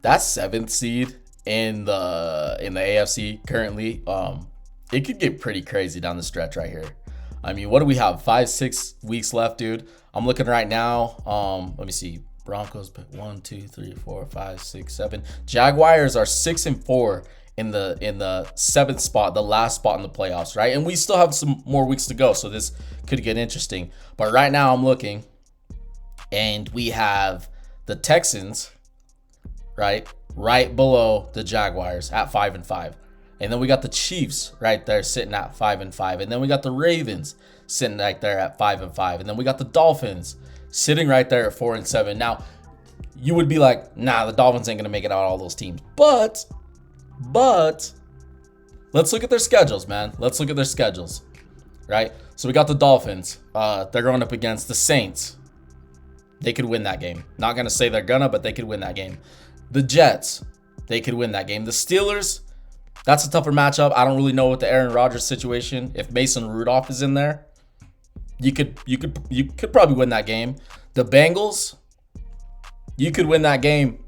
that seventh seed in the AFC currently, it could get pretty crazy down the stretch right here. I mean, what do we have? 5-6 weeks left, dude. I'm looking right now. Let me see. Broncos 1, 2, 3, 4, 5, 6, 7. Jaguars are 6-4 in the seventh spot, the last spot in the playoffs, right? And we still have some more weeks to go, so this could get interesting. But right now I'm looking, and we have the Texans, right below the Jaguars at 5-5. And then we got the Chiefs right there sitting at 5-5. And then we got the Ravens sitting right there at 5-5. And then we got the Dolphins sitting right there at 4-7. Now, you would be like, nah, the Dolphins ain't gonna make it out of all those teams. But let's look at their schedules, man. Let's look at their schedules. Right? So we got the Dolphins. They're going up against the Saints. They could win that game. Not gonna say they're gonna, but they could win that game. The Jets, they could win that game. The Steelers, that's a tougher matchup. I don't really know what the Aaron Rodgers situation. If Mason Rudolph is in there, you could probably win that game. The Bengals, you could win that game,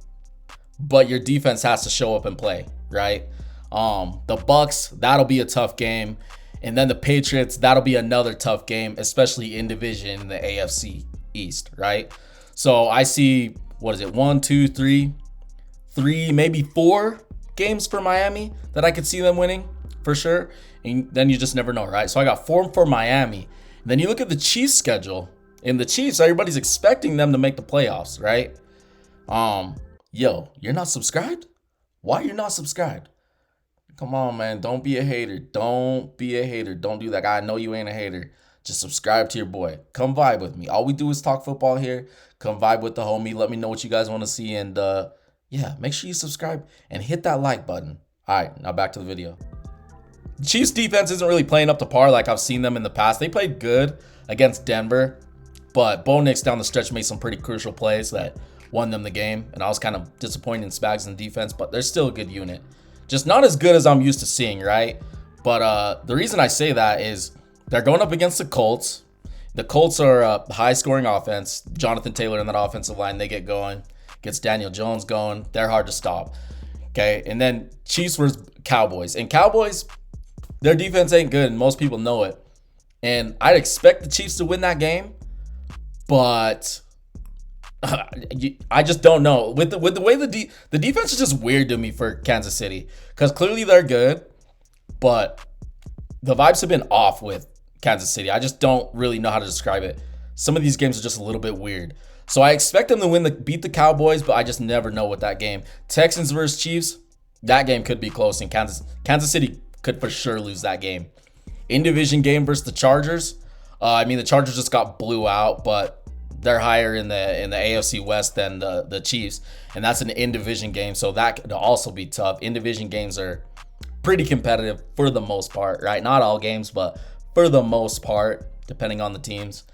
but your defense has to show up and play, right? The Bucks, that'll be a tough game. And then the Patriots, that'll be another tough game, especially in division in the AFC East, right? So I see, what is it, 1, 2, 3, maybe 4 games for Miami that I could see them winning for sure. And then you just never know, right? So I got 4 for Miami. And then you look at the Chiefs schedule. In the Chiefs, everybody's expecting them to make the playoffs, right? Yo, you're not subscribed? Why are you not subscribed? Come on, man. Don't be a hater. Don't be a hater. Don't do that. I know you ain't a hater. Just subscribe to your boy. Come vibe with me. All we do is talk football here. Come vibe with the homie. Let me know what you guys want to see. And yeah, make sure you subscribe and hit that like button. All right, now back to the video. Chiefs defense isn't really playing up to par like I've seen them in the past. They played good against Denver, but Bo Nix down the stretch made some pretty crucial plays that won them the game. And I was kind of disappointed in Spags in defense, but they're still a good unit. Just not as good as I'm used to seeing, right? But the reason I say that is they're going up against the Colts. The Colts are a high-scoring offense. Jonathan Taylor in that offensive line, they get going. Gets Daniel Jones going. They're hard to stop. Okay, and then Chiefs versus Cowboys. And Cowboys, their defense ain't good, and most people know it. And I'd expect the Chiefs to win that game, but I just don't know. With the way the defense is just weird to me for Kansas City, because clearly they're good, but the vibes have been off with Kansas City. I just don't really know how to describe it. Some of these games are just a little bit weird. So I expect them to beat the Cowboys, but I just never know with that game. Texans versus Chiefs, that game could be close, and Kansas City could for sure lose that game. In division game versus the Chargers. I mean, the Chargers just got blew out, but they're higher in the AFC West than the Chiefs, and that's an in division game, so that could also be tough. In division games are pretty competitive for the most part, right? Not all games, but for the most part, depending on the teams.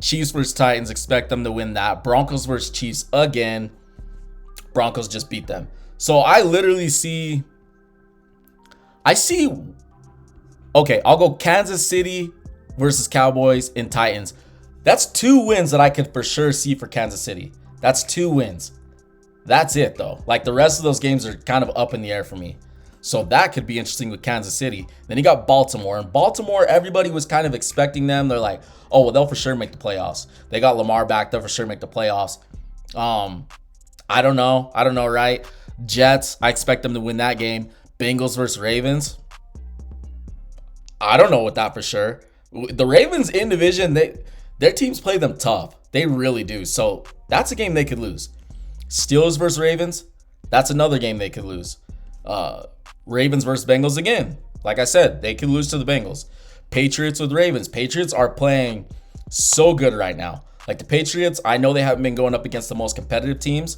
Chiefs versus Titans, expect them to win that. Broncos versus Chiefs again. Broncos just beat them. So I literally see. Okay, I'll go Kansas City versus Cowboys and Titans. That's 2 wins that I could for sure see for Kansas City. That's 2 wins. That's it, though. Like, the rest of those games are kind of up in the air for me. So that could be interesting with Kansas City. Then you got Baltimore. And Baltimore, everybody was kind of expecting them. They're like, oh, well, they'll for sure make the playoffs. They got Lamar back. They'll for sure make the playoffs. I don't know, right? Jets, I expect them to win that game. Bengals versus Ravens. I don't know with that for sure. The Ravens in division, their teams play them tough. They really do. So that's a game they could lose. Steelers versus Ravens, that's another game they could lose. Ravens versus Bengals again. Like I said, they could lose to the Bengals. Patriots with Ravens. Patriots are playing so good right now. Like the Patriots, I know they haven't been going up against the most competitive teams,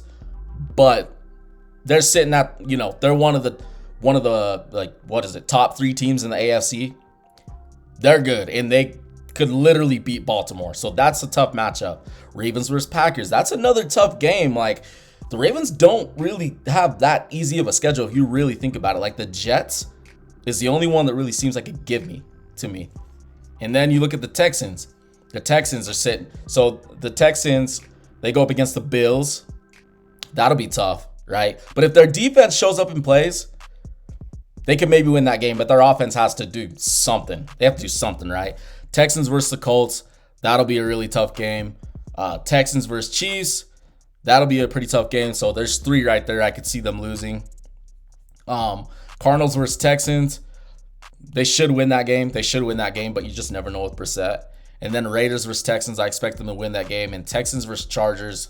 but they're sitting at, they're one of the top 3 teams in the AFC. They're good, and they could literally beat Baltimore. So that's a tough matchup. Ravens versus Packers. That's another tough game. Like, the Ravens don't really have that easy of a schedule if you really think about it. Like, the Jets is the only one that really seems like a gimme to me. And then you look at the Texans. The Texans are sitting. So the Texans, they go up against the Bills. That'll be tough. right? But if their defense shows up and plays, they can maybe win that game, but their offense has to do something. They have to do something, right? Texans versus the Colts, that'll be a really tough game. Texans versus Chiefs, that'll be a pretty tough game. So there's 3 right there. I could see them losing. Cardinals versus Texans, they should win that game. They should win that game, but you just never know with Brissett. And then Raiders versus Texans, I expect them to win that game. And Texans versus Chargers,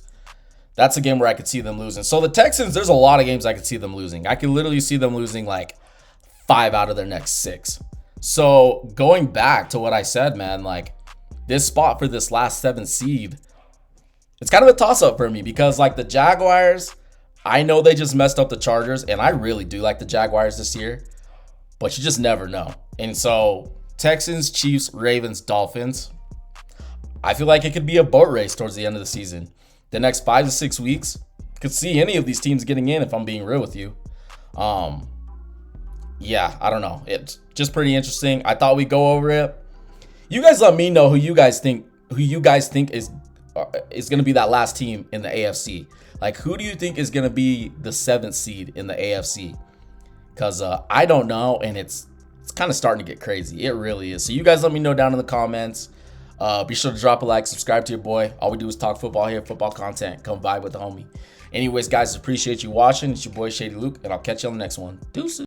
that's a game where I could see them losing. So the Texans, there's a lot of games I could see them losing. I could literally see them losing like 5 out of their next 6. So going back to what I said, man, like this spot for this last 7 seed, it's kind of a toss-up for me because like the Jaguars, I know they just messed up the Chargers, and I really do like the Jaguars this year, but you just never know. And so Texans, Chiefs, Ravens, Dolphins, I feel like it could be a boat race towards the end of the season. The next 5 to 6 weeks, could see any of these teams getting in if I'm being real with you. Yeah, I don't know. It's just pretty interesting. I thought we'd go over it. You guys let me know who you guys think is going to be that last team in the AFC. Like, who do you think is going to be the 7th seed in the AFC? Because I don't know, and it's kind of starting to get crazy. It really is. So you guys let me know down in the comments. Be sure to drop a like, subscribe to your boy. All we do is talk football here, football content. Come vibe with the homie. Anyways, guys, appreciate you watching. It's your boy Shady Luke, and I'll catch you on the next one. Deuces.